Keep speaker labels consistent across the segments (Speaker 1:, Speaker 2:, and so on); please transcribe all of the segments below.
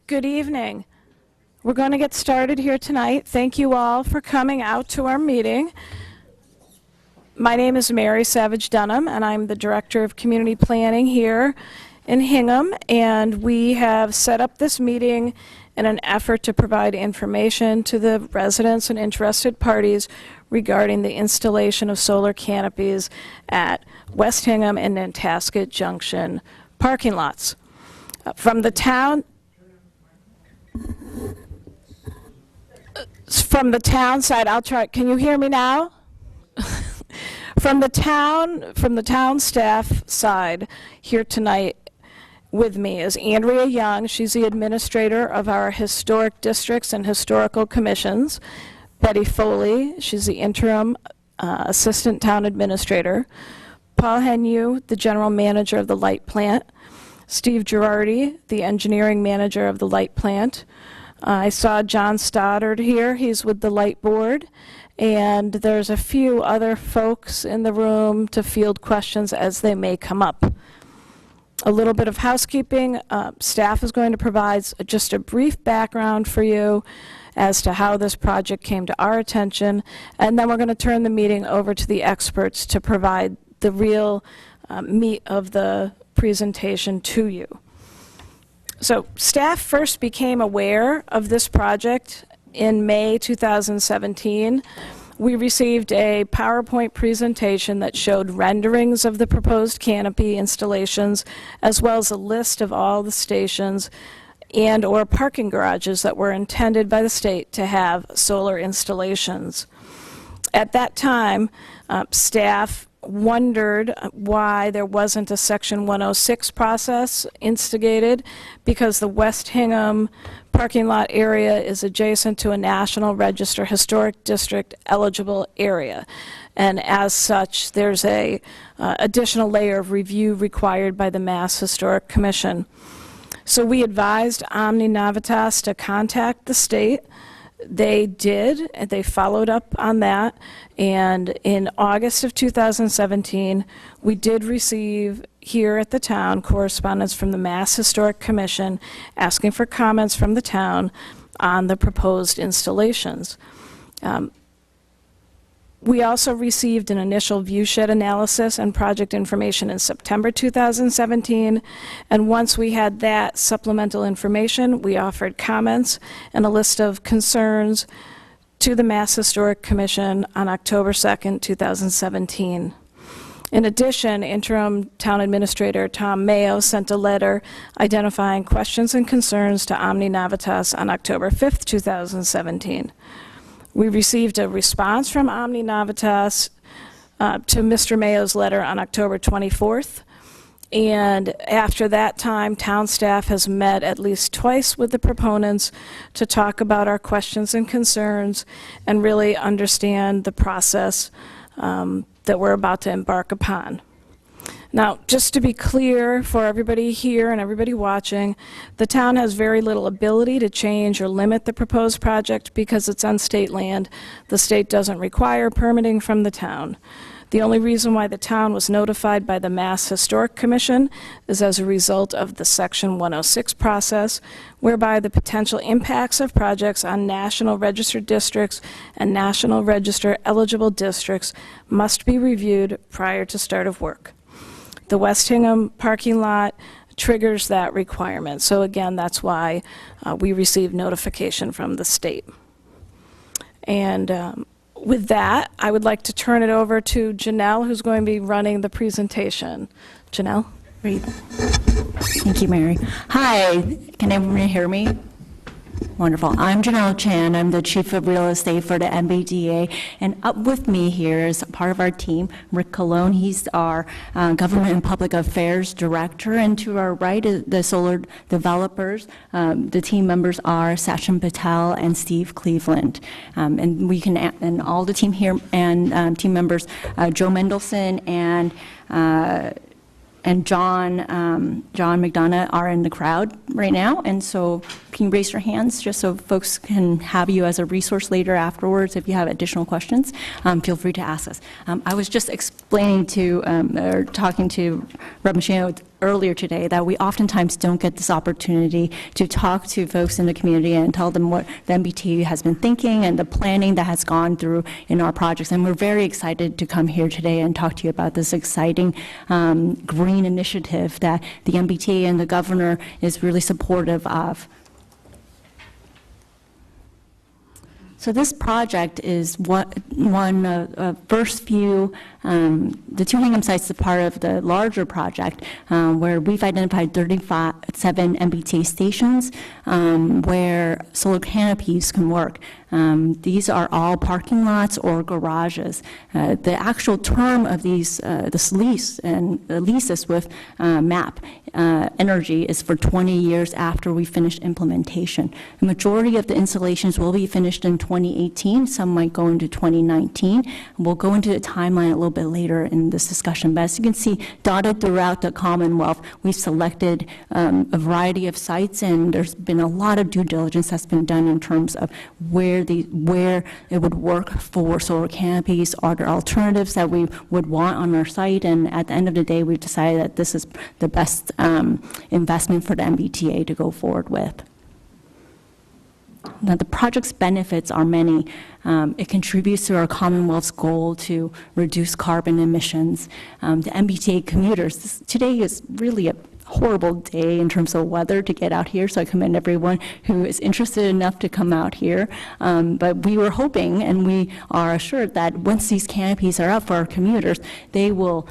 Speaker 1: Good evening. We're going to get started here tonight. Thank you all for coming out to our meeting. My name is Mary Savage Dunham, and I'm the Director of Community Planning here in Hingham, and we have set up this meeting in an effort to provide information to the residents and interested parties regarding the installation of solar canopies at West Hingham and Nantasket Junction parking lots. From the town side, I'll try. Can you hear me now? From the town staff side here tonight with me is Andrea Young. She's the administrator of our historic districts and historical commissions. Betty Foley, she's the interim assistant town administrator. Paul Henue, the general manager of the light plant. Steve Girardi, the engineering manager of the light plant. I saw John Stoddard here. He's with the light board. And there's a few other folks in the room to field questions as they may come up. A little bit of housekeeping. Staff is going to provide just a brief background for you as to how this project came to our attention, and then we're going to turn the meeting over to the experts to provide the real meat of the presentation to you. So staff first became aware of this project in May 2017. We received a PowerPoint presentation that showed renderings of the proposed canopy installations, as well as a list of all the stations and or parking garages that were intended by the state to have solar installations. At that time, staff wondered why there wasn't a Section 106 process instigated, because the West Hingham parking lot area is adjacent to a National Register Historic District eligible area. And as such, there's a additional layer of review required by the Mass Historic Commission. So we advised Omni Navitas to contact the state. They did, and they followed up on that, and in August of 2017, we did receive here at the town correspondence from the Mass Historic Commission asking for comments from the town on the proposed installations. We also received an initial viewshed analysis and project information in September 2017, and once we had that supplemental information, we offered comments and a list of concerns to the Mass Historic Commission on October 2nd, 2017. In addition, interim town administrator Tom Mayo sent a letter identifying questions and concerns to Omni Navitas on October 5th, 2017. We received a response from Omni Navitas to Mr. Mayo's letter on October 24th. And after that time, town staff has met at least twice with the proponents to talk about our questions and concerns and really understand the process that we're about to embark upon. Now, just to be clear for everybody here and everybody watching, the town has very little ability to change or limit the proposed project because it's on state land. The state doesn't require permitting from the town. The only reason why the town was notified by the Mass Historic Commission is as a result of the Section 106 process, whereby the potential impacts of projects on National Register districts and National Register eligible districts must be reviewed prior to start of work. The West Hingham parking lot triggers that requirement. So again, that's why we received notification from the state. And with that, I would like to turn it over to Janelle, who's going to be running the presentation. Janelle?
Speaker 2: Great. Thank you, Mary. Hi, can everyone hear me? Wonderful. I'm Janelle Chan. I'm the Chief of Real Estate for the MBTA. And up with me here is part of our team, Rick Colon. He's our Government and Public Affairs Director. And to our right is the solar developers. The team members are Sachin Patel and Steve Cleveland. And all the team here and team members, Joe Mendelson and John McDonough are in the crowd right now, and so can you raise your hands just so folks can have you as a resource later afterwards if you have additional questions. Feel free to ask us. I was just explaining to, or talking to Reb Machino earlier today that we oftentimes don't get this opportunity to talk to folks in the community and tell them what the MBTA has been thinking and the planning that has gone through in our projects. And we're very excited to come here today and talk to you about this exciting green initiative that the MBTA and the governor is really supportive of. So this project is one First View. The two Hingham sites are part of the larger project where we've identified 37 MBTA stations where solar canopies can work. These are all parking lots or garages. The actual term of this lease and the leases with MAP Energy is for 20 years after we finish implementation. The majority of the installations will be finished in 2018. Some might go into 2019. We'll go into the timeline a little bit later in this discussion. But as you can see, dotted throughout the Commonwealth, we've selected a variety of sites, and there's been a lot of due diligence that's been done in terms of where it would work for solar canopies. Are there alternatives that we would want on our site? And at the end of the day, we've decided that this is the best investment for the MBTA to go forward with. Now, the project's benefits are many. It contributes to our Commonwealth's goal to reduce carbon emissions. The MBTA commuters, today is really a horrible day in terms of weather to get out here, so I commend everyone who is interested enough to come out here. But we were hoping, and we are assured that once these canopies are up for our commuters, they will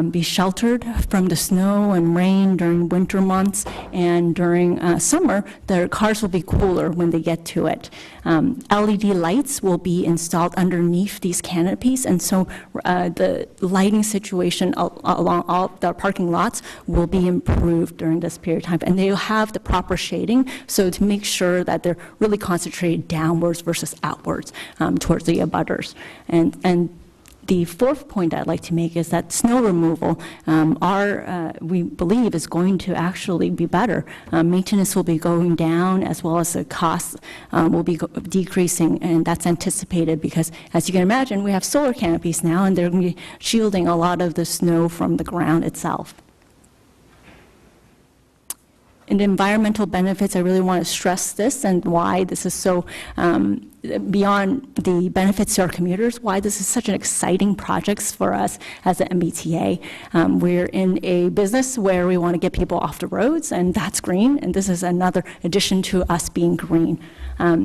Speaker 2: be sheltered from the snow and rain during winter months, and during summer, their cars will be cooler when they get to it. LED lights will be installed underneath these canopies, and so the lighting situation along all the parking lots will be improved during this period of time, and they'll have the proper shading, so to make sure that they're really concentrated downwards versus outwards towards the abutters. And the fourth point I'd like to make is that snow removal, we believe, is going to actually be better. Maintenance will be going down, as well as the costs will be decreasing, and that's anticipated because, as you can imagine, we have solar canopies now, and they're going to be shielding a lot of the snow from the ground itself. In the environmental benefits, I really want to stress this and why this is so, beyond the benefits to our commuters, why this is such an exciting project for us as an MBTA. We're in a business where we want to get people off the roads, and that's green, and this is another addition to us being green.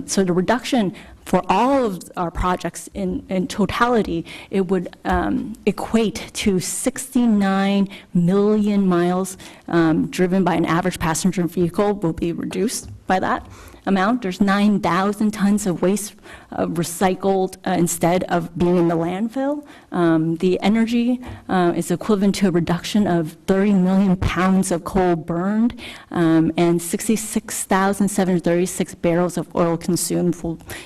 Speaker 2: So the reduction for all of our projects in totality, it would equate to 69 million miles driven by an average passenger vehicle will be reduced by that amount. There's 9,000 tons of waste recycled instead of being in the landfill. The energy is equivalent to a reduction of 30 million pounds of coal burned and 66,736 barrels of oil consumed.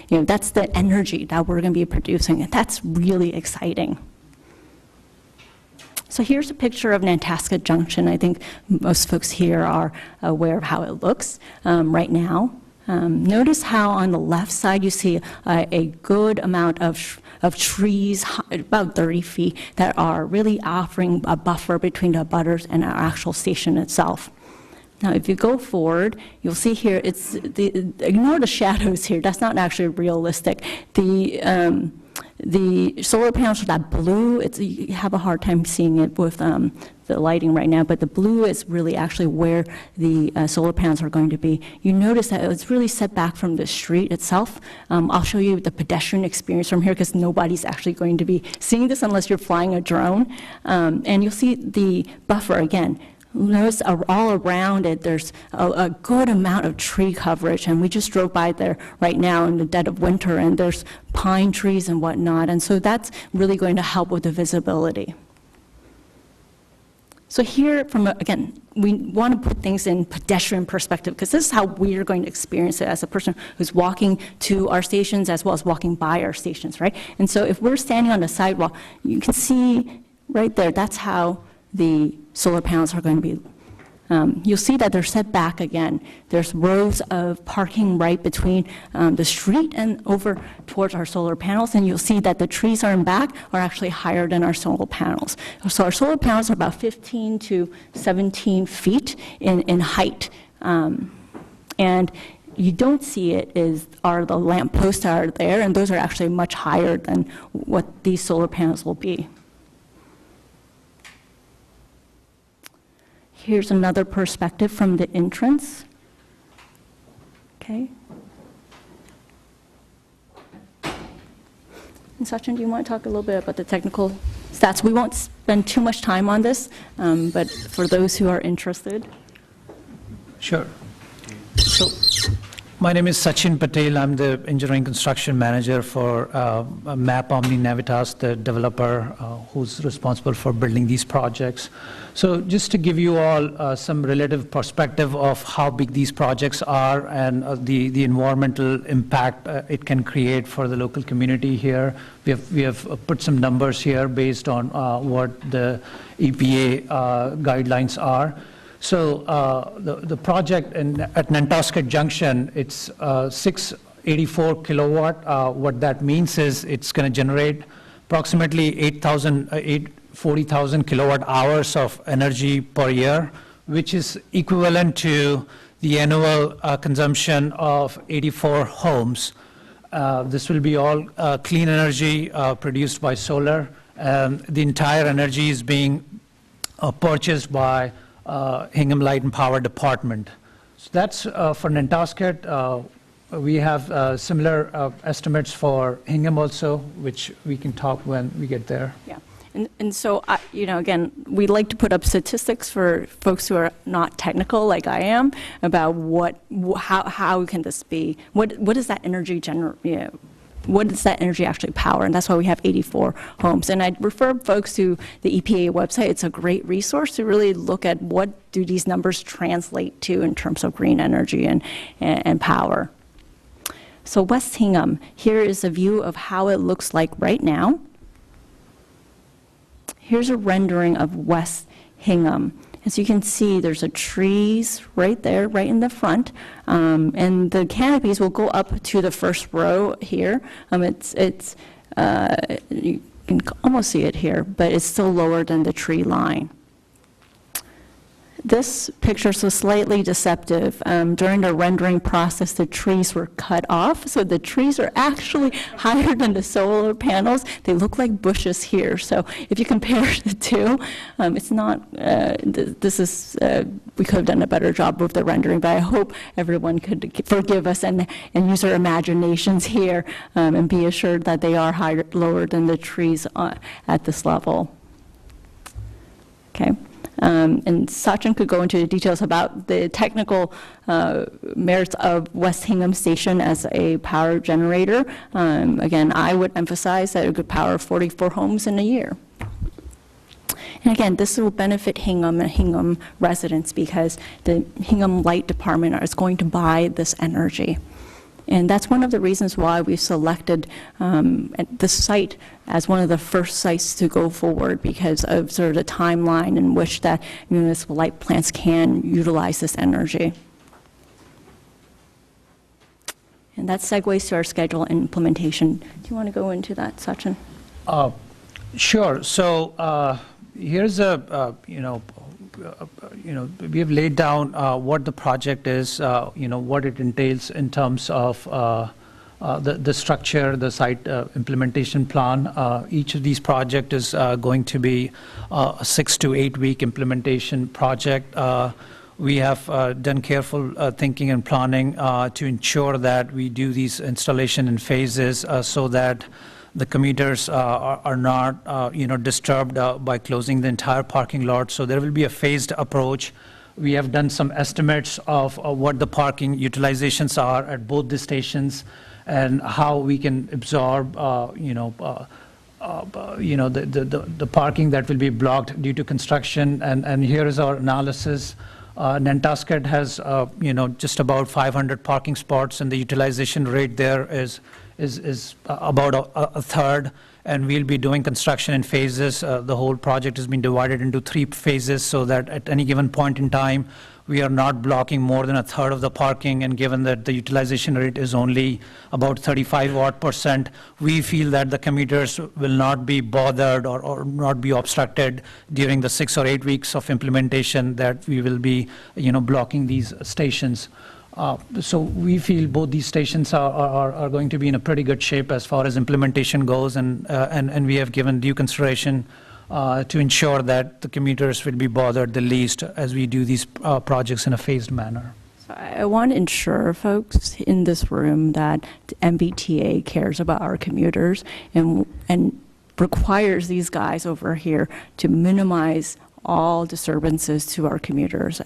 Speaker 2: That's the energy that we're going to be producing, and that's really exciting. So here's a picture of Nantasket Junction. I think most folks here are aware of how it looks right now. Notice how on the left side you see a good amount of trees, about 30 feet, that are really offering a buffer between the abutters and our actual station itself. Now, if you go forward, you'll see here, ignore the shadows here. That's not actually realistic. The solar panels are that blue. You have a hard time seeing it with the lighting right now, but the blue is really actually where the solar panels are going to be. You notice that it's really set back from the street itself. I'll show you the pedestrian experience from here because nobody's actually going to be seeing this unless you're flying a drone. And you'll see the buffer again. Notice all around it, there's a good amount of tree coverage, and we just drove by there right now in the dead of winter, and there's pine trees and whatnot, and so that's really going to help with the visibility. So here, again, we want to put things in pedestrian perspective because this is how we are going to experience it as a person who's walking to our stations as well as walking by our stations, right? And so if we're standing on the sidewalk, you can see right there, that's how the solar panels are going to be you'll see that they're set back again. There's rows of parking right between the street and over towards our solar panels, and you'll see that the trees are in back are actually higher than our solar panels. So our solar panels are about 15 to 17 feet in height. And you don't see it are the lamp posts that are there, and those are actually much higher than what these solar panels will be. Here's another perspective from the entrance. Okay. And Sachin, do you want to talk a little bit about the technical stats? We won't spend too much time on this, but for those who are interested.
Speaker 3: Sure. So, my name is Sachin Patel. I'm the engineering construction manager for MAP Omni Navitas, the developer who's responsible for building these projects. So just to give you all some relative perspective of how big these projects are and the environmental impact it can create for the local community here, we have put some numbers here based on what the EPA guidelines are. So the project at Nantasket Junction, it's 684 kilowatt. What that means is it's going to generate approximately 40,000 kilowatt hours of energy per year, which is equivalent to the annual consumption of 84 homes. This will be all clean energy produced by solar, and the entire energy is being purchased by Hingham Light and Power Department. So that's for Nantasket. We have similar estimates for Hingham also, which we can talk when we get there.
Speaker 2: Yeah. And so, again, we like to put up statistics for folks who are not technical like I am about how can this be, what does that energy generate, what does that energy actually power? And that's why we have 84 homes. And I'd refer folks to the EPA website. It's a great resource to really look at what do these numbers translate to in terms of green energy and power. So West Hingham, here is a view of how it looks like right now. Here's a rendering of West Hingham. As you can see, there's a trees right there, right in the front, and the canopies will go up to the first row here. You can almost see it here, but it's still lower than the tree line. This picture is so slightly deceptive. During the rendering process, the trees were cut off, so the trees are actually higher than the solar panels. They look like bushes here. So if you compare the two, it's not, we could have done a better job with the rendering, but I hope everyone could forgive us and use their imaginations here and be assured that they are lower than the trees at this level. Okay. And Sachin could go into the details about the technical merits of West Hingham Station as a power generator. Again, I would emphasize that it could power 44 homes in a year. And again, this will benefit Hingham and Hingham residents because the Hingham Light Department is going to buy this energy. And that's one of the reasons why we selected the site as one of the first sites to go forward, because of sort of the timeline in which that municipal light plants can utilize this energy. And that segues to our schedule and implementation. Do you want to go into that, Sachin?
Speaker 3: Sure. So here's we have laid down what the project is, what it entails in terms of the structure, the site implementation plan. Each of these projects is going to be a 6 to 8 week implementation project. We have done careful thinking and planning to ensure that we do these installation in phases so that the commuters are not, disturbed by closing the entire parking lot. So there will be a phased approach. We have done some estimates of what the parking utilizations are at both the stations and how we can absorb, the parking that will be blocked due to construction. And here is our analysis. Nantasket has, just about 500 parking spots, and the utilization rate there is about a third, and we'll be doing construction in phases. The whole project has been divided into 3 phases so that at any given point in time, we are not blocking more than a third of the parking, and given that the utilization rate is only about 35% we feel that the commuters will not be bothered or not be obstructed during the 6 or 8 weeks of implementation that we will be, blocking these stations. So we feel both these stations are going to be in a pretty good shape as far as implementation goes, and we have given due consideration to ensure that the commuters will be bothered the least as we do these projects in a phased manner.
Speaker 2: So I want to ensure folks in this room that the MBTA cares about our commuters and requires these guys over here to minimize all disturbances to our commuters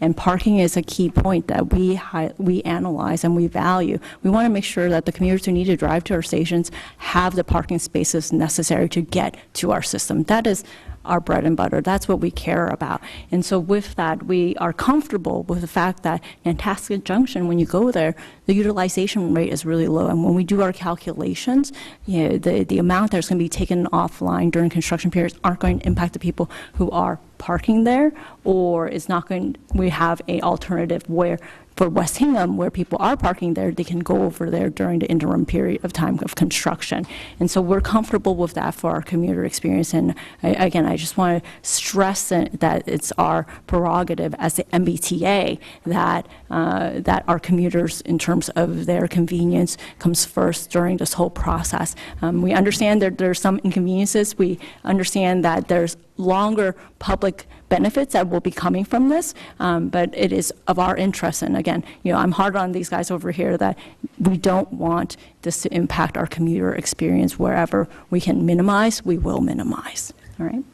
Speaker 2: and parking is a key point that we analyze and we value. We want to make sure that the commuters who need to drive to our stations have the parking spaces necessary to get to our system. That is our bread and butter. That's what we care about. And so with that, we are comfortable with the fact that Nantasket Junction, when you go there, the utilization rate is really low. And when we do our calculations, the amount that's going to be taken offline during construction periods aren't going to impact the people who are parking there, or it's not going, we have an alternative where for West Hingham, where people are parking there, they can go over there during the interim period of time of construction. And so we're comfortable with that for our commuter experience. And again, I just want to stress that it's our prerogative as the MBTA that our commuters, in terms of their convenience, comes first during this whole process. We understand that there's some inconveniences. We understand that there's longer public benefits that will be coming from this, but it is of our interest. And again, I'm hard on these guys over here that we don't want this to impact our commuter experience. Wherever we can minimize, we will minimize. All right.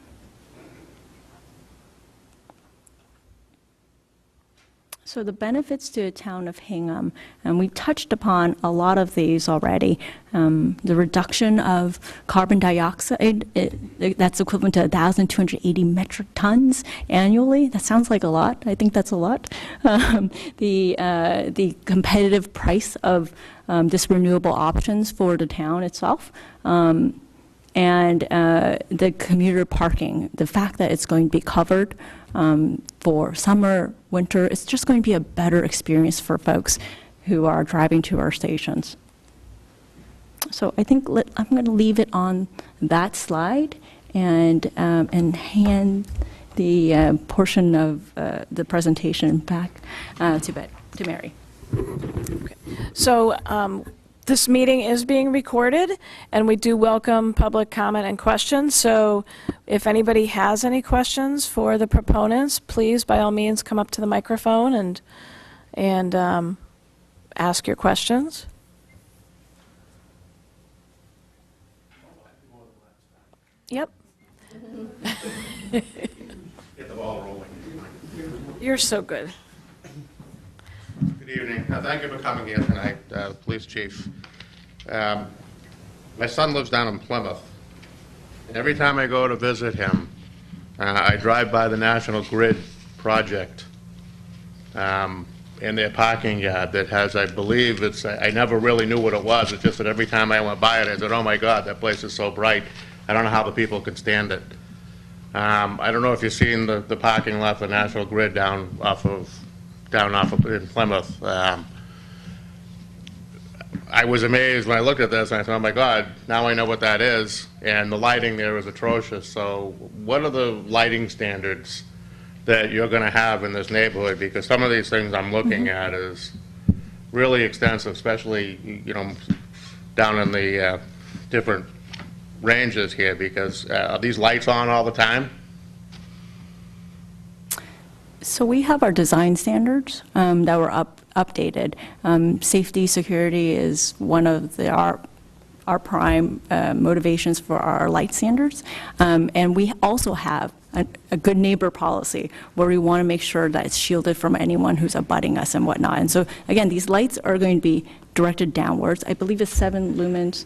Speaker 2: So the benefits to the town of Hingham, and we touched upon a lot of these already. The reduction of carbon dioxide, that's equivalent to 1,280 metric tons annually. That sounds like a lot. I think that's a lot. The competitive price of this renewable options for the town itself. And the commuter parking, the fact that it's going to be covered for summer, winter, it's just going to be a better experience for folks who are driving to our stations. So I think I'm going to leave it on that slide and hand the portion of the presentation back to Mary.
Speaker 1: Okay. So this meeting is being recorded, and we do welcome public comment and questions. So if anybody has any questions for the proponents, please, by all means, come up to the microphone and ask your questions. Yep.
Speaker 4: Get the ball rolling.
Speaker 1: You're so good.
Speaker 4: Good evening. Thank you for coming here tonight, Police Chief. My son lives down in Plymouth. Every time I go to visit him, I drive by the National Grid project in their parking yard that has, I believe, I never really knew what it was. It's just that every time I went by it, I said, oh my God, that place is so bright. I don't know how the people can stand it. I don't know if you've seen the parking lot for National Grid down off of in Plymouth. I was amazed when I looked at this and I thought, oh my God, now I know what that is. And the lighting there is atrocious. So what are the lighting standards that you're going to have in this neighborhood? Because some of these things I'm looking at is really extensive, especially, down in the different ranges here, because are these lights on all the time?
Speaker 2: So we have our design standards that were updated. Safety, security is one of our prime motivations for our light standards. And we also have a good neighbor policy where we want to make sure that it's shielded from anyone who's abutting us and whatnot. And so again, these lights are going to be directed downwards. I believe it's 7 lumens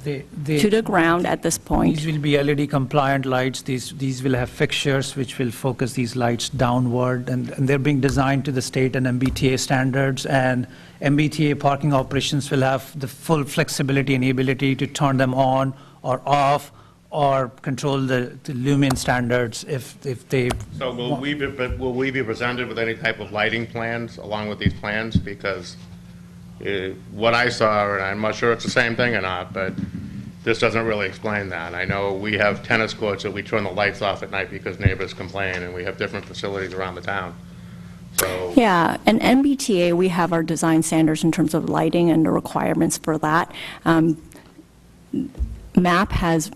Speaker 2: to the ground at this point.
Speaker 3: These will be LED compliant lights. These will have fixtures which will focus these lights downward, and they're being designed to the state and MBTA standards, and MBTA parking operations will have the full flexibility and ability to turn them on or off, or control the lumen standards if they.
Speaker 4: So will we be presented with any type of lighting plans along with these plans? Because what I saw, and I'm not sure it's the same thing or not, but this doesn't really explain that. I know we have tennis courts that we turn the lights off at night because neighbors complain, and we have different facilities around the town. So,
Speaker 2: Yeah, and MBTA, we have our design standards in terms of lighting and the requirements for that. MAP has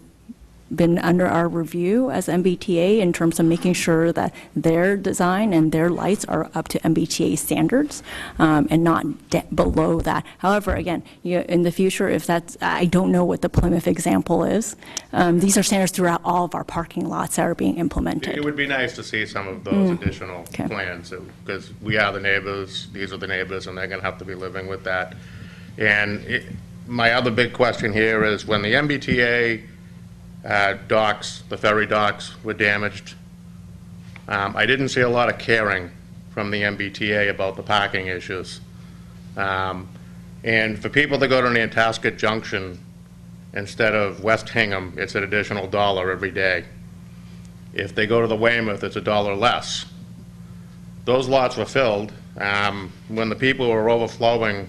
Speaker 2: been under our review as MBTA in terms of making sure that their design and their lights are up to MBTA standards and not below that. However, again, in the future, if that's, I don't know what the Plymouth example is. These are standards throughout all of our parking lots that are being implemented.
Speaker 4: it would be nice to see some of those additional
Speaker 2: Okay.
Speaker 4: plans, because we are the neighbors, these are the neighbors, and they're going to have to be living with that. And my other big question here is, when the MBTA docks, the ferry docks, were damaged, I didn't see a lot of caring from the MBTA about the parking issues. And for people that go to Nantasket Junction instead of West Hingham, it's an additional $1 every day. If they go to the Weymouth, it's $1 less. Those lots were filled. When the people were overflowing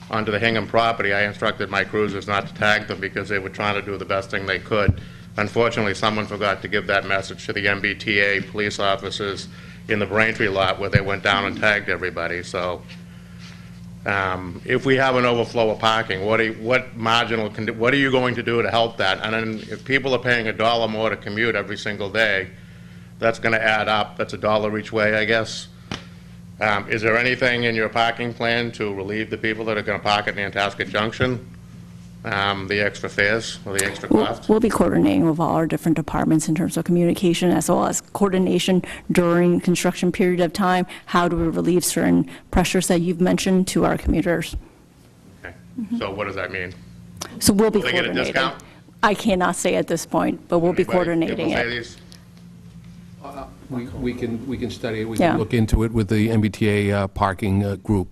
Speaker 4: onto the Hingham property, I instructed my cruisers not to tag them because they were trying to do the best thing they could. Unfortunately, someone forgot to give that message to the MBTA police officers in the Braintree lot where they went down and tagged everybody. So if we have an overflow of parking, what are you going to do to help that? And then if people are paying $1 more to commute every single day, that's going to add up. That's $1 each way, I guess. Is there anything in your parking plan to relieve the people that are going to park at Nantasket Junction, the extra fares or the extra cost?
Speaker 2: We'll be coordinating with all our different departments in terms of communication, as well as coordination during construction period of time. How do we relieve certain pressures that you've mentioned to our commuters?
Speaker 4: Okay. So what does that mean?
Speaker 2: So we'll be
Speaker 4: Will they get a
Speaker 2: coordinating.
Speaker 4: discount?
Speaker 2: I cannot say at this point, but we'll be
Speaker 4: Anybody
Speaker 2: coordinating
Speaker 4: able to say
Speaker 2: it.
Speaker 4: these?
Speaker 5: We can study it, we
Speaker 2: Yeah.
Speaker 5: can look into it with the MBTA parking group,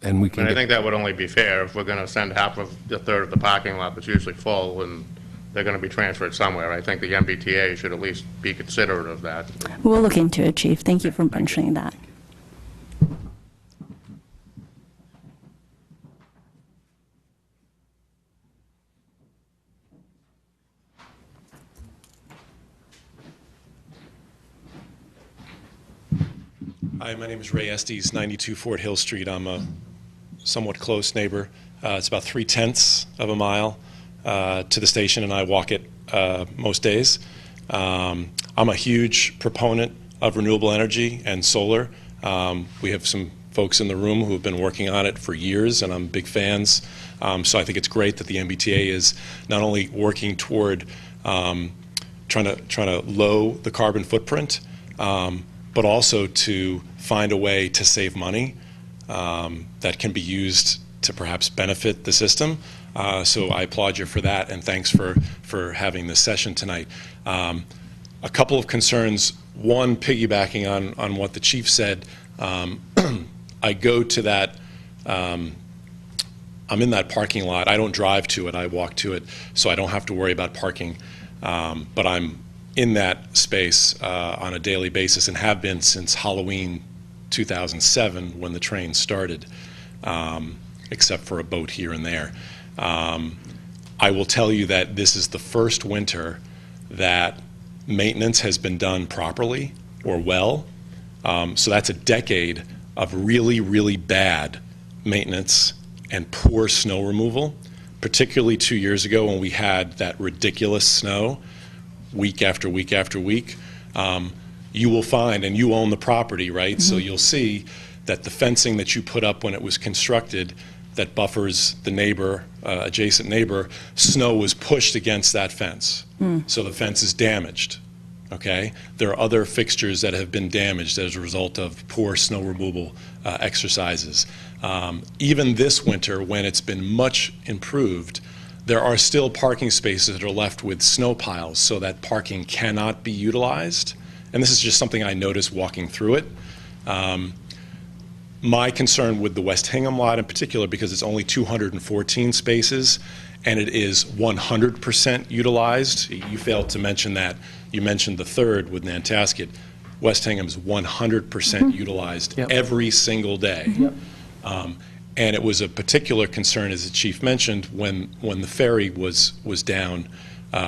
Speaker 5: and we can
Speaker 4: And I
Speaker 5: get,
Speaker 4: think that would only be fair if we're going to send a third of the parking lot that's usually full, and they're going to be transferred somewhere. I think the MBTA should at least be considerate of that.
Speaker 2: We'll look into it, Chief. Thank you for mentioning that.
Speaker 6: Hi, my name is Ray Estes, 92 Fort Hill Street. I'm a somewhat close neighbor. It's about 3/10 of a mile to the station, and I walk it most days. I'm a huge proponent of renewable energy and solar. We have some folks in the room who have been working on it for years, and I'm big fans. So I think it's great that the MBTA is not only working toward trying to low the carbon footprint, but also to find a way to save money that can be used to perhaps benefit the system. So I applaud you for that, and thanks for having this session tonight. A couple of concerns. One, piggybacking on what the chief said, I go to that, I'm in that parking lot. I don't drive to it, I walk to it, so I don't have to worry about parking. But I'm in that space on a daily basis and have been since Halloween 2007 when the train started, except for a boat here and there. I will tell you that this is the first winter that maintenance has been done properly or well. So that's a decade of really, really bad maintenance and poor snow removal, particularly 2 years ago when we had that ridiculous snow week after week after week. You will find, and you own the property, right? So you'll see that the fencing that you put up when it was constructed that buffers the neighbor, adjacent neighbor, snow was pushed against that fence. So the fence is damaged, okay? There are other fixtures that have been damaged as a result of poor snow removal exercises. Even this winter, when it's been much improved, there are still parking spaces that are left with snow piles so that parking cannot be utilized. And this is just something I noticed walking through it. My concern with the West Hingham lot in particular, because it's only 214 spaces, and it is 100% utilized. You failed to mention that. You mentioned the third with Nantasket. West Hingham's 100% utilized
Speaker 3: Yep.
Speaker 6: every single day.
Speaker 3: Yep.
Speaker 6: And it was a particular concern, as the chief mentioned, when the ferry was down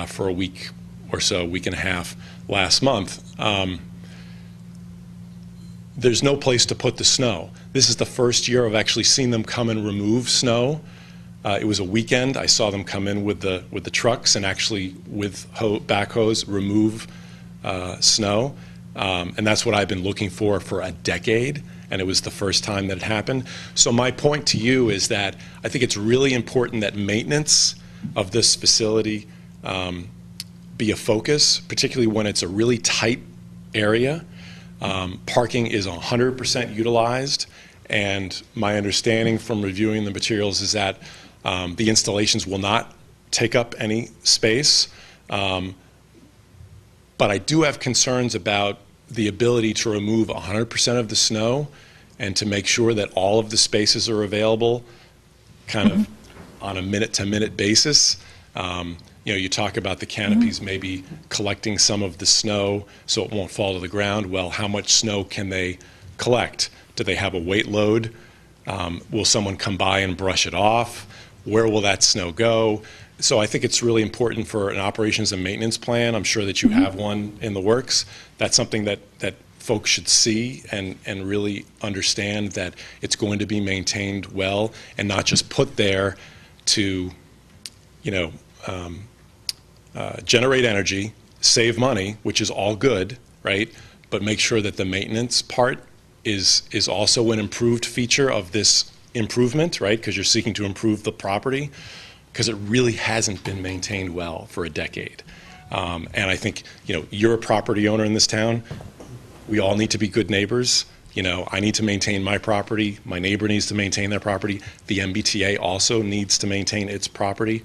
Speaker 6: for a week or so, week and a half last month. There's no place to put the snow. This is the first year I've actually seen them come and remove snow. It was a weekend. I saw them come in with the trucks and actually with backhoes remove snow. And that's what I've been looking for a decade, and it was the first time that it happened. So my point to you is that I think it's really important that maintenance of this facility be a focus, particularly when it's a really tight area. Parking is 100% utilized, and my understanding from reviewing the materials is that the installations will not take up any space. But I do have concerns about the ability to remove 100% of the snow and to make sure that all of the spaces are available kind of on a minute-to-minute basis. You talk about the canopies maybe collecting some of the snow so it won't fall to the ground. Well, how much snow can they collect? Do they have a weight load? Will someone come by and brush it off? Where will that snow go? So I think it's really important for an operations and maintenance plan. I'm sure that you have one in the works. That's something that folks should see and really understand that it's going to be maintained well and not just put there to, generate energy, save money, which is all good, right? But make sure that the maintenance part is also an improved feature of this improvement, right? Because you're seeking to improve the property, because it really hasn't been maintained well for a decade. And I think, you're a property owner in this town. We all need to be good neighbors. I need to maintain my property. My neighbor needs to maintain their property. The MBTA also needs to maintain its property.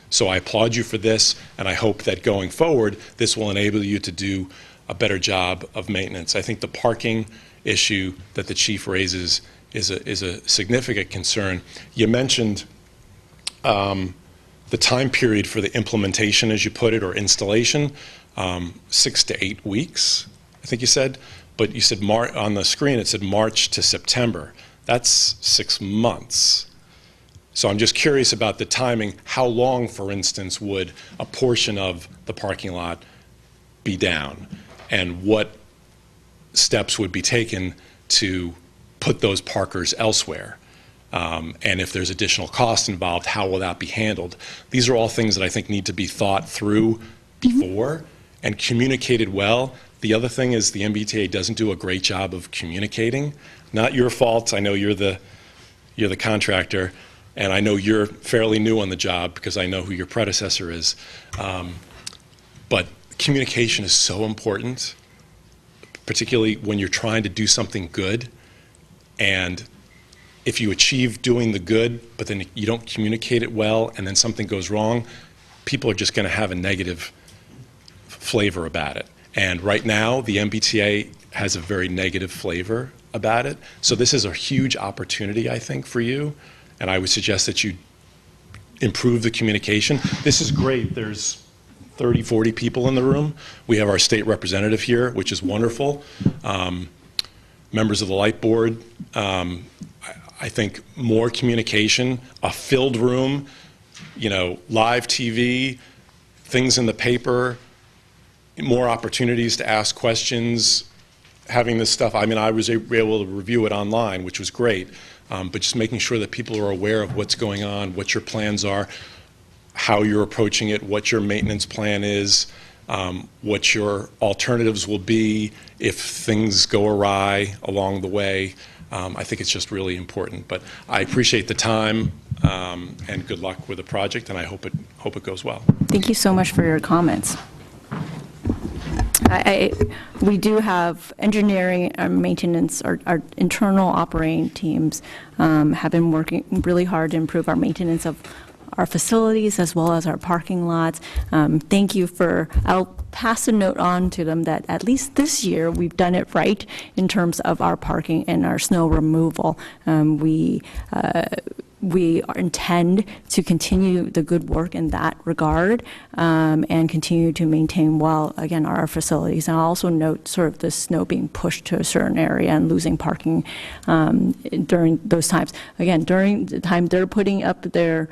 Speaker 6: So I applaud you for this, and I hope that going forward, this will enable you to do a better job of maintenance. I think the parking issue that the chief raises is a significant concern. You mentioned the time period for the implementation, as you put it, or installation, 6 to 8 weeks, I think you said. But you said on the screen it said March to September. That's 6 months. So I'm just curious about the timing. How long, for instance, would a portion of the parking lot be down? And what steps would be taken to put those parkers elsewhere? And if there's additional cost involved, how will that be handled? These are all things that I think need to be thought through before and communicated well. The other thing is the MBTA doesn't do a great job of communicating. Not your fault. I know you're the contractor, and I know you're fairly new on the job because I know who your predecessor is. But communication is so important, particularly when you're trying to do something good. And if you achieve doing the good, but then you don't communicate it well, and then something goes wrong, people are just going to have a negative flavor about it. And right now, the MBTA has a very negative flavor about it. So this is a huge opportunity, I think, for you. And I would suggest that you improve the communication. This is great. There's 30, 40 people in the room. We have our state representative here, which is wonderful. Members of the Light Board. I think more communication, a filled room, live TV, things in the paper, more opportunities to ask questions, having this stuff. I mean, I was able to review it online, which was great, but just making sure that people are aware of what's going on, what your plans are, how you're approaching it, what your maintenance plan is, what your alternatives will be if things go awry along the way. I think it's just really important. But I appreciate the time, and good luck with the project, and I hope it goes well.
Speaker 2: Thank you so much for your comments. We do have engineering and maintenance, our internal operating teams have been working really hard to improve our maintenance of our facilities as well as our parking lots. Thank you I'll pass a note on to them that at least this year we've done it right in terms of our parking and our snow removal. We intend to continue the good work in that regard and continue to maintain well, again, our facilities. And I'll also note sort of the snow being pushed to a certain area and losing parking during those times. Again, during the time they're putting up their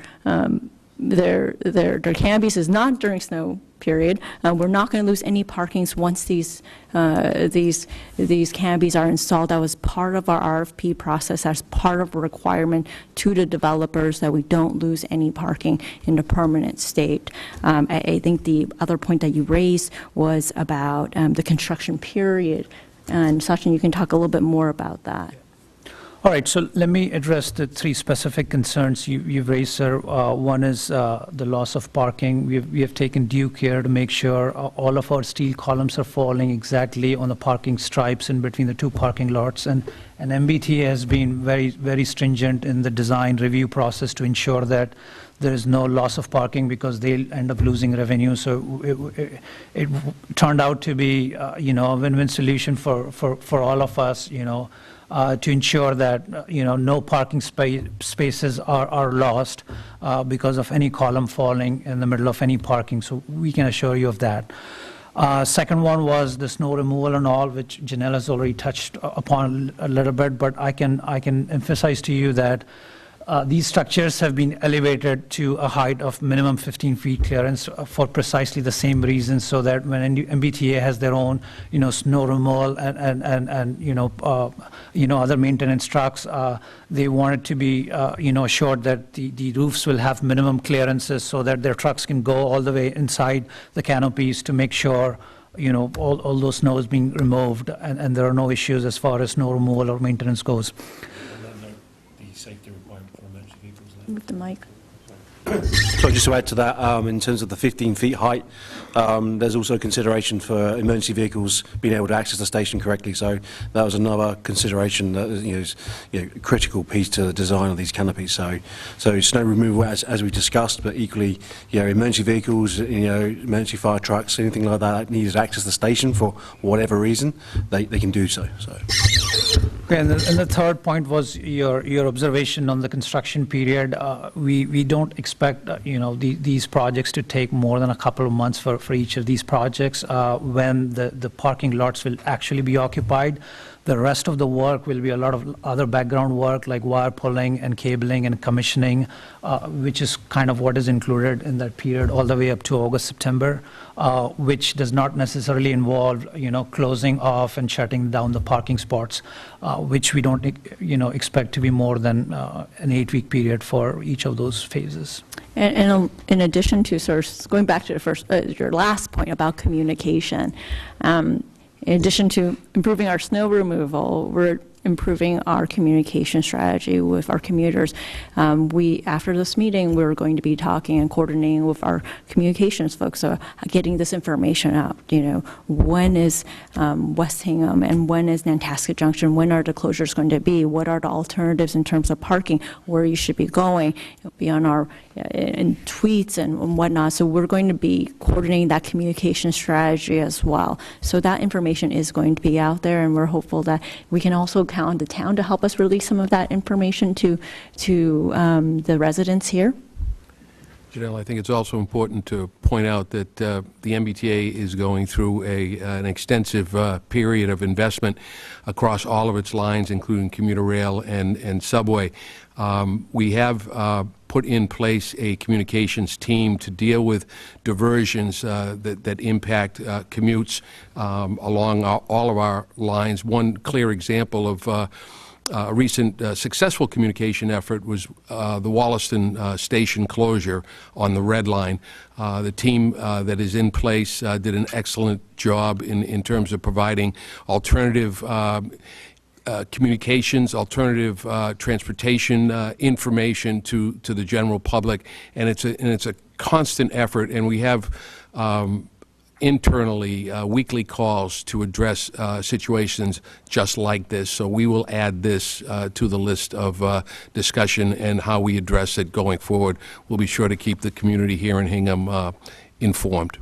Speaker 2: canopies is not during snow period. We're not going to lose any parkings once these canopies are installed. That was part of our RFP process, as part of a requirement to the developers that we don't lose any parking in a permanent state. I think the other point that you raised was about the construction period. And Sachin, you can talk a little bit more about that.
Speaker 3: All right, so let me address the three specific concerns you've raised, sir. One is the loss of parking. We have taken due care to make sure all of our steel columns are falling exactly on the parking stripes in between the two parking lots. And MBTA has been very, very stringent in the design review process to ensure that there is no loss of parking, because they'll end up losing revenue. So it turned out to be, a win-win solution for all of us, to ensure that no parking spaces are lost because of any column falling in the middle of any parking. So we can assure you of that. Second one was the snow removal and all, which Janelle has already touched upon a little bit, but I can emphasize to you that these structures have been elevated to a height of minimum 15 feet clearance for precisely the same reason, so that when MBTA has their own, snow removal and other maintenance trucks, they want it to be, assured that the roofs will have minimum clearances so that their trucks can go all the way inside the canopies to make sure all those snow is being removed, and there are no issues as far as snow removal or maintenance goes.
Speaker 6: The safety requirement for emergency vehicles.
Speaker 2: With the mic.
Speaker 7: So just to add to that, in terms of the 15 feet height, there's also consideration for emergency vehicles being able to access the station correctly. So that was another consideration that is a critical piece to the design of these canopies. So snow removal, as we discussed, but equally, emergency vehicles, emergency fire trucks, anything like that needs to access the station for whatever reason, they can do so.
Speaker 3: Okay, and the third point was your observation on the construction period. We don't expect these projects to take more than a couple of months for each of these projects. When the parking lots will actually be occupied, the rest of the work will be a lot of other background work like wire pulling and cabling and commissioning, which is kind of what is included in that period all the way up to August, September, which does not necessarily involve, closing off and shutting down the parking spots, which we don't, expect to be more than an 8-week period for each of those phases.
Speaker 2: And in addition to sort of going back to your last point about communication, in addition to improving our snow removal, we're improving our communication strategy with our commuters. After this meeting, we're going to be talking and coordinating with our communications folks, getting this information out. When is West Hingham and when is Nantasket Junction? When are the closures going to be? What are the alternatives in terms of parking? Where you should be going? It'll be on our in tweets and whatnot. So we're going to be coordinating that communication strategy as well. So that information is going to be out there, and we're hopeful that we can also count on the town to help us release some of that information to the residents here.
Speaker 5: Janelle, I think it's also important to point out that the MBTA is going through an extensive period of investment across all of its lines, including commuter rail and subway. We have put in place a communications team to deal with diversions that impact commutes along all of our lines. One clear example of a recent successful communication effort was the Wollaston station closure on the Red Line. The team that is in place did an excellent job in terms of providing alternative communications, alternative transportation information to the general public, and it's a constant effort, and we have internally weekly calls to address situations just like this. So we will add this to the list of discussion and how we address it going forward. We'll be sure to keep the community here in Hingham informed.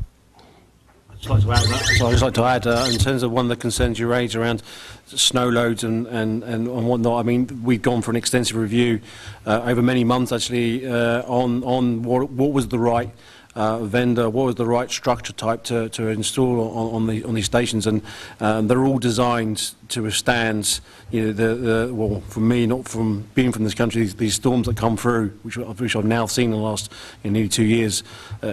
Speaker 7: I'd like to add that. So I'd just like to add, in terms of one of the concerns you raised around snow loads and whatnot, I mean, we've gone for an extensive review over many months, actually, on what was the right vendor, what was the right structure type to install on these stations, and they're all designed to withstand, you know, well, for me, not from being from this country, these storms that come through, which I've now seen in the last nearly 2 years,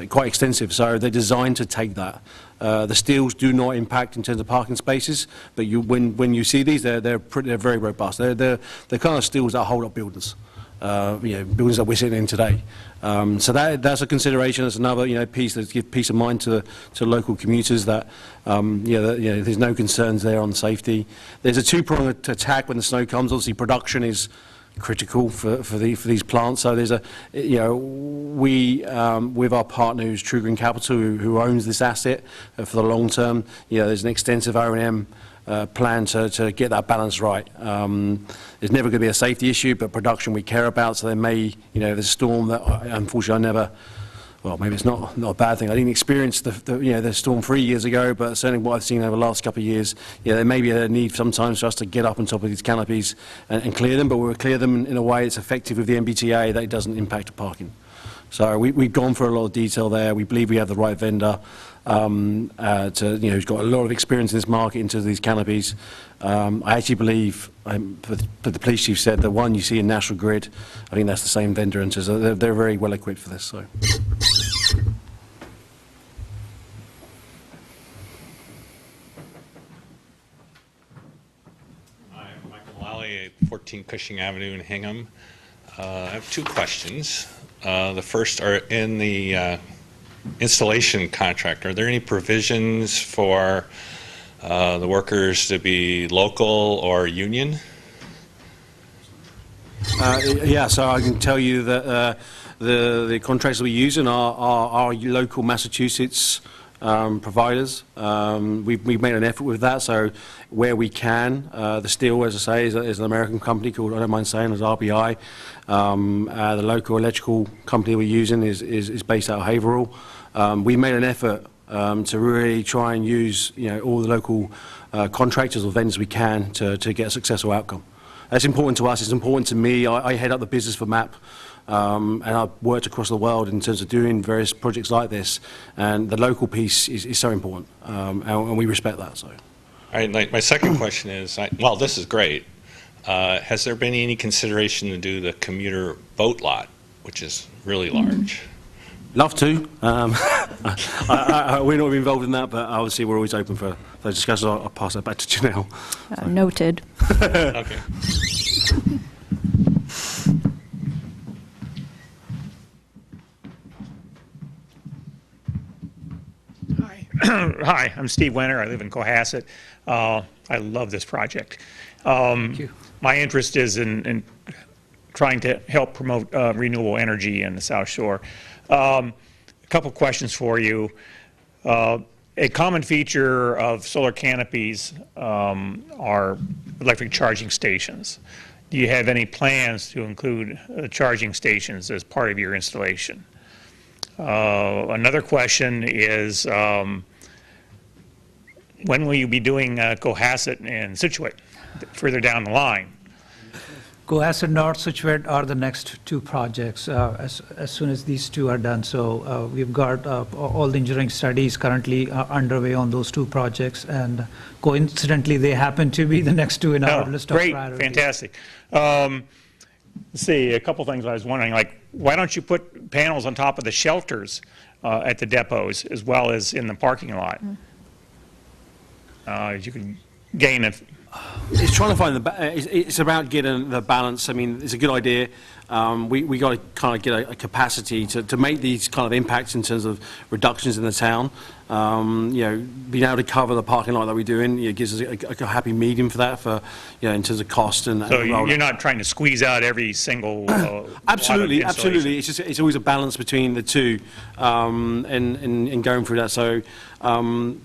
Speaker 7: quite extensive. So they're designed to take that. The steels do not impact in terms of parking spaces, but when you see these, they're very robust. They're kind of steels that hold up buildings. Buildings that we're sitting in today. So that's a consideration. That's another piece that gives peace of mind to local commuters that there's no concerns there on safety. There's a two-pronged attack when the snow comes. Obviously, production is critical for these plants. So there's we with our partner who's True Green Capital, who owns this asset for the long term. There's an extensive O&M plan to get that balance right. There's never going to be a safety issue, but production we care about. So there may, there's a storm that unfortunately I never. Well, maybe it's not a bad thing. I didn't experience the storm 3 years ago, but certainly what I've seen over the last couple of years, there may be a need sometimes for us to get up on top of these canopies and clear them, but we'll clear them in a way that's effective with the MBTA that it doesn't impact the parking. So we've gone for a lot of detail there. We believe we have the right vendor who's got a lot of experience in this market into these canopies. I actually believe, the police chief said, the one you see in National Grid, I think that's the same vendor, and so they're very well equipped for this. So.
Speaker 8: Hi, I'm Michael Lally at 14 Cushing Avenue in Hingham. I have two questions. The first are in the installation contract. Are there any provisions for the workers to be local or union?
Speaker 7: Yeah, so I can tell you that the contracts that we use are local Massachusetts providers. We've made an effort with that, so where we can, the steel, as I say, is an American company called, I don't mind saying, is RBI. The local electrical company we're using is based out of Haverhill. We made an effort to really try and use all the local contractors or vendors we can to get a successful outcome. That's important to us. It's important to me. I head up the business for MAP. And I've worked across the world in terms of doing various projects like this, and the local piece is so important, and we respect that. So,
Speaker 8: All right, my second question is, well, this is great. Has there been any consideration to do the commuter boat lot, which is really large?
Speaker 7: Love to. We're not involved in that, but obviously we're always open for those discussions. I'll pass that back to Janelle.
Speaker 2: Noted.
Speaker 8: Okay.
Speaker 9: Hi, I'm Steve Winter. I live in Cohasset. I love this project.
Speaker 3: Thank you.
Speaker 9: My interest is in trying to help promote renewable energy in the South Shore. A couple questions for you. A common feature of solar canopies are electric charging stations. Do you have any plans to include charging stations as part of your installation? Another question is, when will you be doing Cohasset and Situate further down the line?
Speaker 3: Cohasset North Situate are the next two projects as soon as these two are done. So we've got all the engineering studies currently underway on those two projects, and coincidentally they happen to be the next two in our list of priorities.
Speaker 9: Great, fantastic. Let's see, a couple things I was wondering, like, why don't you put panels on top of the shelters at the depots as well as in the parking lot? You can gain a...
Speaker 7: It's trying to find it's about getting the balance. I mean, it's a good idea. we got to kind of get a capacity to make these kind of impacts in terms of reductions in the town. Being able to cover the parking lot that we're doing, gives us a happy medium for that, in terms of cost and.
Speaker 9: So you're not trying to squeeze out every single.
Speaker 7: Absolutely. It's always a balance between the two, and going through that. So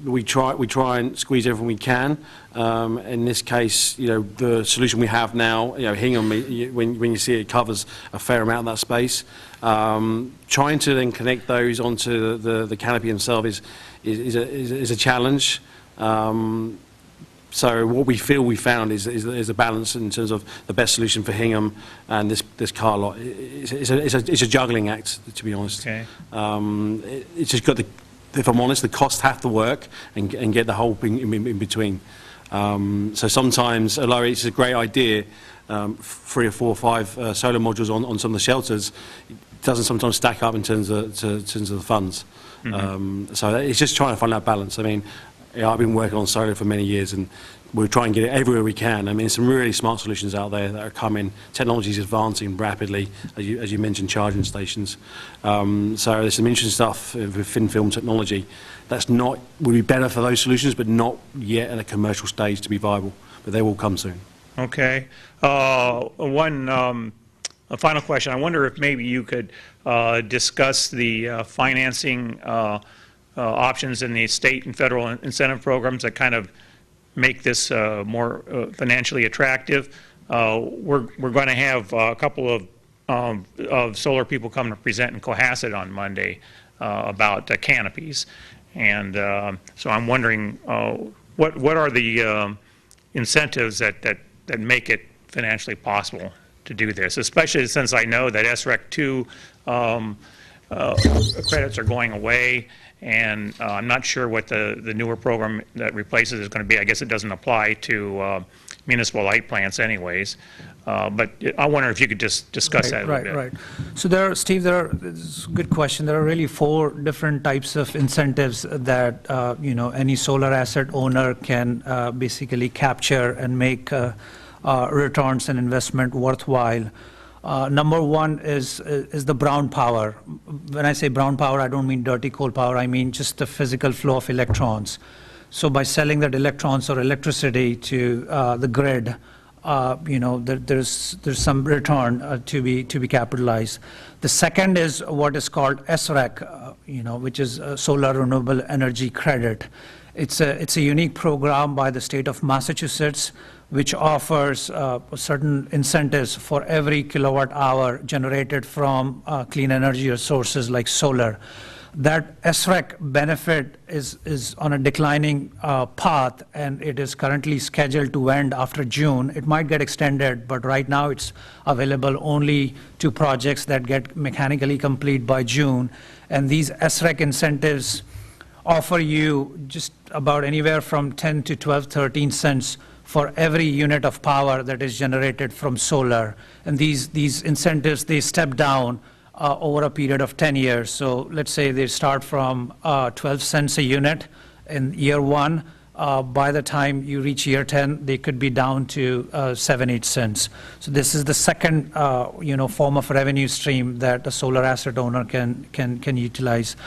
Speaker 7: we try and squeeze everything we can. In this case, the solution we have now, Hingham, when you see it covers a fair amount of that space. Trying to then connect those onto the canopy itself is a challenge. So what we feel we found is a balance in terms of the best solution for Hingham and this car lot. It's a juggling act, to be honest.
Speaker 9: Okay.
Speaker 7: It's just got if I'm honest, the costs have to work and get the whole thing in between. So sometimes, although it's a great idea, 3 or 4 or 5 solar modules on some of the shelters, it doesn't sometimes stack up in terms of the funds. Mm-hmm. So it's just trying to find that balance. I mean, I've been working on solar for many years, and we're trying to get it everywhere we can. I mean, some really smart solutions out there that are coming. Technology is advancing rapidly, as you mentioned, charging stations. So there's some interesting stuff with thin film technology that's would be better for those solutions, but not yet at a commercial stage to be viable. But they will come soon.
Speaker 9: Okay. A final question. I wonder if maybe you could discuss the financing options in the state and federal incentive programs that kind of make this more financially attractive. We're going to have a couple of solar people come to present in Cohasset on Monday about canopies, and so I'm wondering what are the incentives that make it financially possible to do this, especially since I know that SREC 2 credits are going away, and I'm not sure what the newer program that replaces is going to be. I guess it doesn't apply to municipal light plants anyways, but I wonder if you could just discuss that a little bit.
Speaker 3: Right. So Steve, it's a good question. There are really 4 different types of incentives that any solar asset owner can basically capture and make returns and investment worthwhile. Number 1 is the brown power. When I say brown power, I don't mean dirty coal power. I mean just the physical flow of electrons. So by selling that electrons or electricity to the grid, there's some return to be capitalized. The second is what is called SREC, which is Solar Renewable Energy Credit. It's a unique program by the state of Massachusetts, which offers certain incentives for every kilowatt hour generated from clean energy sources like solar. That SREC benefit is on a declining path, and it is currently scheduled to end after June. It might get extended, but right now it's available only to projects that get mechanically complete by June. And these SREC incentives offer you just about anywhere from 10 to 12, 13 cents for every unit of power that is generated from solar. And these incentives, they step down over a period of 10 years. So let's say they start from 12 cents a unit in year 1. By the time you reach year 10, they could be down to 7, 8 cents. So this is the second form of revenue stream that a solar asset owner can utilize.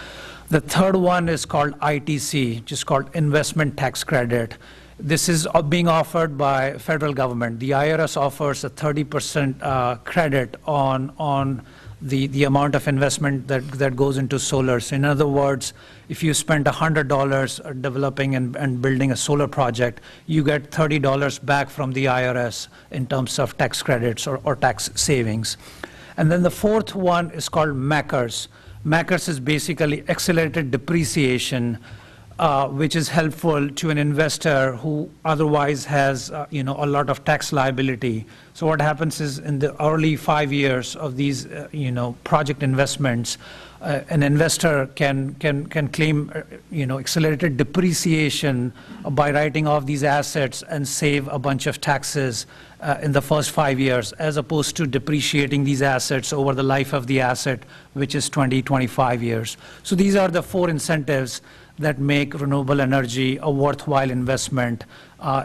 Speaker 3: The third one is called ITC, just called Investment Tax Credit. This is being offered by federal government. The IRS offers a 30% credit on the amount of investment that goes into solar. So in other words, if you spend $100 developing and building a solar project, you get $30 back from the IRS in terms of tax credits or tax savings. And then the fourth one is called MACRS. MACRS is basically accelerated depreciation, which is helpful to an investor who otherwise has a lot of tax liability. So what happens is in the early 5 years of these project investments, an investor can claim accelerated depreciation by writing off these assets and save a bunch of taxes in the first 5 years, as opposed to depreciating these assets over the life of the asset, which is 20, 25 years. So these are the 4 incentives that make renewable energy a worthwhile investment,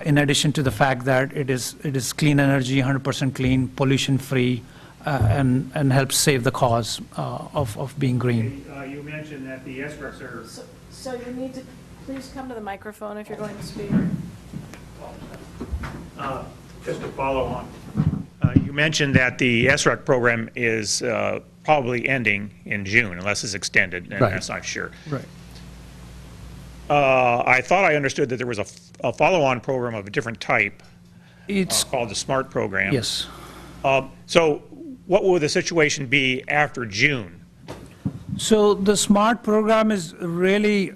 Speaker 3: in addition to the fact that it is clean energy, 100% clean, pollution-free, and help save the cause of being green.
Speaker 9: You mentioned that the SRECs are...
Speaker 1: So you need to, please come to the microphone if you're going to speak.
Speaker 9: Just to follow on, you mentioned that the SREC program is probably ending in June, unless it's extended, and
Speaker 3: Right.
Speaker 9: that's not sure.
Speaker 3: Right.
Speaker 9: I thought I understood that there was a follow-on program of a different type
Speaker 3: It's,
Speaker 9: called the SMART program.
Speaker 3: yes.
Speaker 9: So what will the situation be after June?
Speaker 3: So the SMART program is really,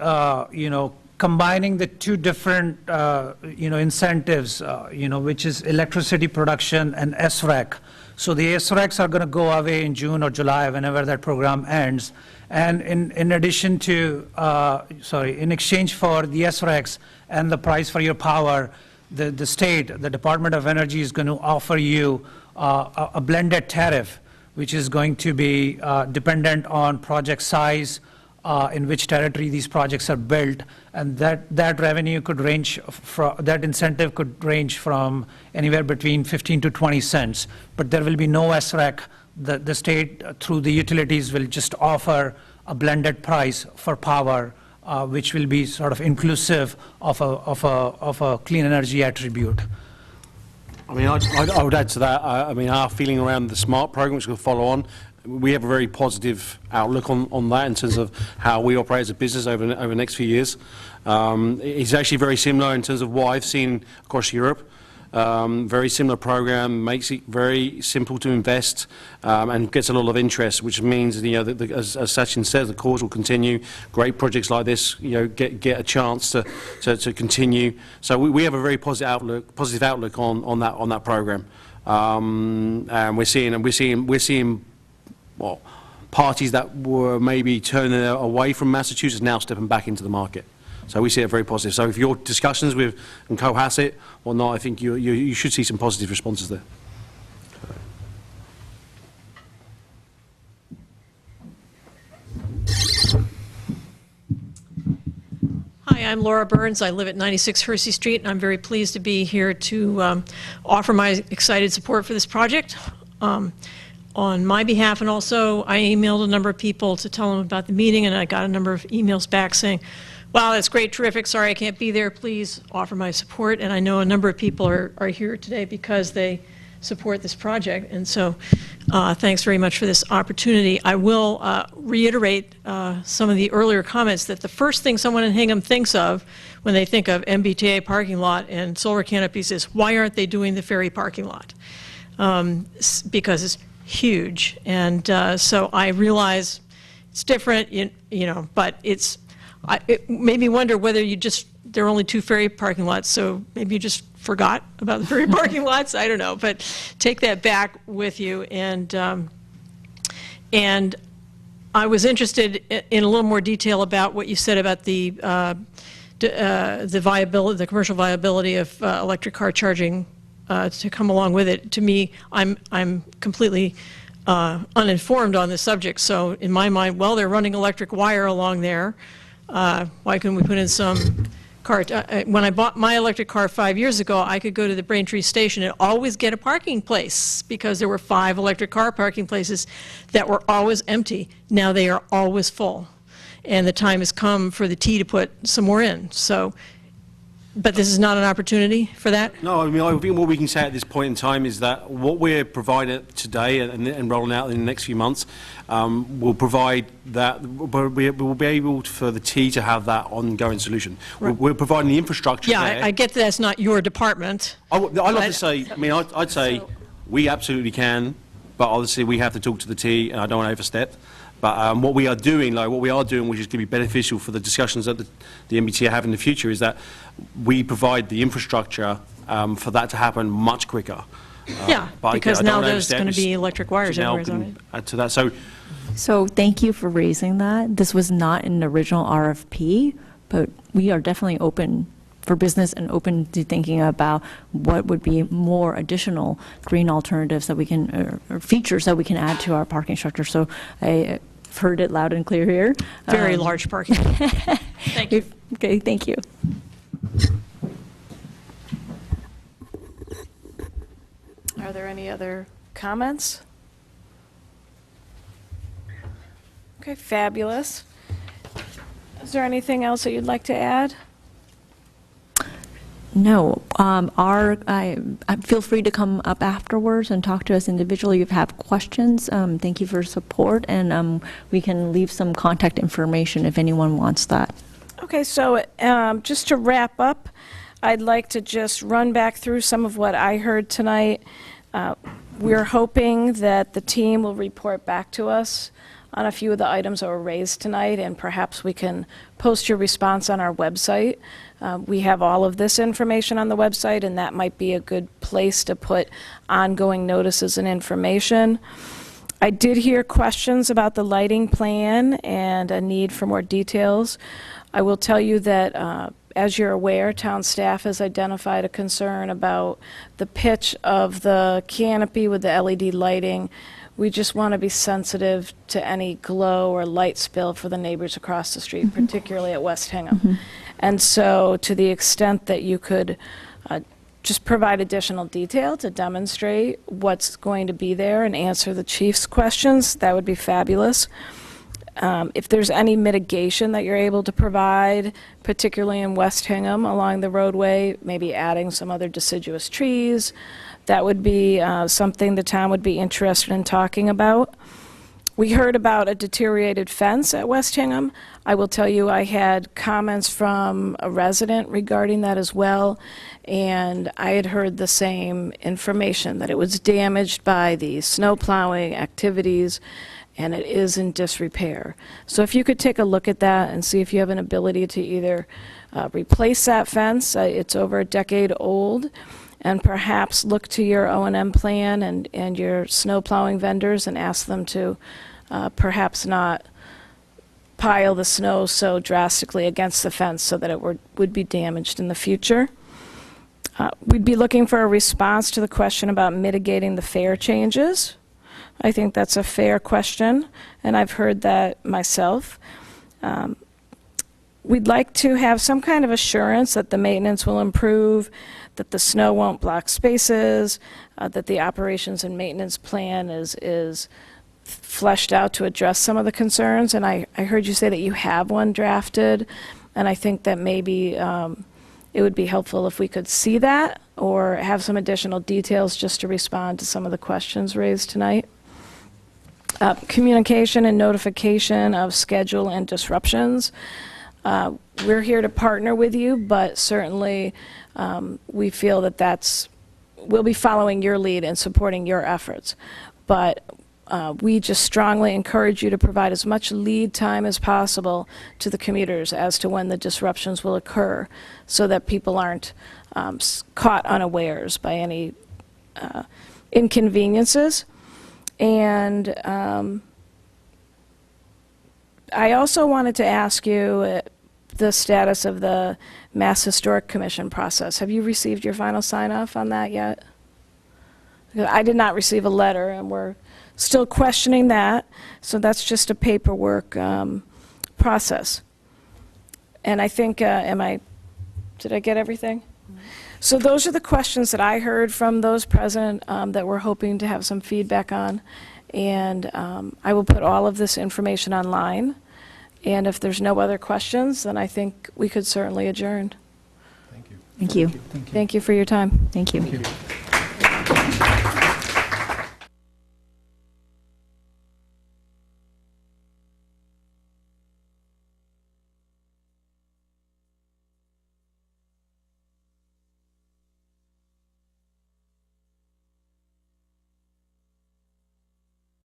Speaker 3: combining the two different, incentives, which is electricity production and SREC. So the SRECs are going to go away in June or July, whenever that program ends. And in addition to, in exchange for the SRECs and the price for your power, the state, the Department of Energy is going to offer you a blended tariff, which is going to be dependent on project size, in which territory these projects are built, and that revenue could range from, that incentive could range from anywhere between 15 to 20 cents. But there will be no SREC. The state, through the utilities, will just offer a blended price for power, which will be sort of inclusive of a clean energy attribute.
Speaker 7: I mean, I would add to that. I mean, our feeling around the SMART program, which will follow on, we have a very positive outlook on that in terms of how we operate as a business over the next few years. It's actually very similar in terms of what I've seen across Europe. Very similar program, makes it very simple to invest, and gets a lot of interest, which means, as Sachin says, the cause will continue. Great projects like this, get a chance to continue. So we have a very positive outlook on that program, and we're seeing well, parties that were maybe turning away from Massachusetts now stepping back into the market. So we see it very positive. So if your discussions with and Cohasset or not, I think you should see some positive responses there.
Speaker 10: Hi, I'm Laura Burns. I live at 96 Hersey Street, and I'm very pleased to be here to offer my excited support for this project. On my behalf, and also I emailed a number of people to tell them about the meeting, and I got a number of emails back saying, wow, that's great, terrific, sorry I can't be there, please offer my support. And I know a number of people are here today because they support this project, and so thanks very much for this opportunity. I will reiterate some of the earlier comments that the first thing someone in Hingham thinks of when they think of MBTA parking lot and solar canopies is, why aren't they doing the ferry parking lot? Because it's huge, and so I realize it's different, but it made me wonder whether there are only 2 ferry parking lots, so maybe you just forgot about the ferry parking lots. I don't know, but take that back with you. And I was interested in a little more detail about what you said about the viability, the commercial viability of electric car charging to come along with it. To me, I'm completely uninformed on this subject. So in my mind, well, they're running electric wire along there. Why couldn't we put in some car? When I bought my electric car 5 years ago, I could go to the Braintree station and always get a parking place because there were 5 electric car parking places that were always empty. Now they are always full. And the time has come for the T to put some more in. So, but this is not an opportunity for that?
Speaker 7: No, I mean, I think what we can say at this point in time is that what we're providing today and rolling out in the next few months will provide that, we'll be able for the T to have that ongoing solution.
Speaker 10: Right.
Speaker 7: We're providing the infrastructure
Speaker 10: Yeah,
Speaker 7: there.
Speaker 10: I get that that's not your department.
Speaker 7: I'd love to say, I mean, I'd say we absolutely can, but obviously we have to talk to the T, and I don't want to overstep. But what we are doing, which is going to be beneficial for the discussions that the MBTA have in the future, is that we provide the infrastructure for that to happen much quicker.
Speaker 10: Yeah,
Speaker 7: but
Speaker 10: because
Speaker 7: again, I
Speaker 10: now
Speaker 7: don't
Speaker 10: there's going to be electric wires
Speaker 7: Janelle
Speaker 10: everywhere.
Speaker 7: can add to that. So
Speaker 2: thank you for raising that. This was not an original RFP, but we are definitely open for business and open to thinking about what would be more additional green alternatives that we can, or features that we can add to our parking structure. So I've heard it loud and clear here.
Speaker 10: Very large parking. Thank you.
Speaker 2: Okay, thank you.
Speaker 1: Are there any other comments? Okay, fabulous. Is there anything else that you'd like to add?
Speaker 2: No, feel free to come up afterwards and talk to us individually if you have questions. Thank you for your support, and we can leave some contact information if anyone wants that.
Speaker 1: Okay, so just to wrap up, I'd like to just run back through some of what I heard tonight. We're hoping that the team will report back to us on a few of the items that were raised tonight, and perhaps we can post your response on our website. We have all of this information on the website, and that might be a good place to put ongoing notices and information. I did hear questions about the lighting plan and a need for more details. I will tell you that, as you're aware, town staff has identified a concern about the pitch of the canopy with the LED lighting. We just want to be sensitive to any glow or light spill for the neighbors across the street, particularly at West Hingham. And so to the extent that you could just provide additional detail to demonstrate what's going to be there and answer the chief's questions, that would be fabulous. If there's any mitigation that you're able to provide, particularly in West Hingham along the roadway, maybe adding some other deciduous trees, that would be something the town would be interested in talking about. We heard about a deteriorated fence at West Hingham. I will tell you I had comments from a resident regarding that as well, and I had heard the same information, that it was damaged by the snow plowing activities, and it is in disrepair. So if you could take a look at that and see if you have an ability to either replace that fence, it's over a decade old, and perhaps look to your O&M plan and your snow plowing vendors and ask them to perhaps not pile the snow so drastically against the fence so that it would be damaged in the future. We'd be looking for a response to the question about mitigating the fare changes. I think that's a fair question, and I've heard that myself. We'd like to have some kind of assurance that the maintenance will improve, that the snow won't block spaces, that the operations and maintenance plan is fleshed out to address some of the concerns. And I heard you say that you have one drafted, and I think that maybe it would be helpful if we could see that or have some additional details just to respond to some of the questions raised tonight. Communication and notification of schedule and disruptions. We're here to partner with you, but certainly we feel that we'll be following your lead and supporting your efforts. But we just strongly encourage you to provide as much lead time as possible to the commuters as to when the disruptions will occur, so that people aren't caught unawares by any inconveniences. And I also wanted to ask you the status of the Mass Historic Commission process. Have you received your final sign-off on that yet? I did not receive a letter, and we're still questioning that, so that's just a paperwork process. And I think, did I get everything? So those are the questions that I heard from those present that we're hoping to have some feedback on. And I will put all of this information online. And if there's no other questions, then I think we could certainly adjourn.
Speaker 2: Thank you.
Speaker 1: Thank you for your time.
Speaker 2: Thank you.
Speaker 3: Thank you.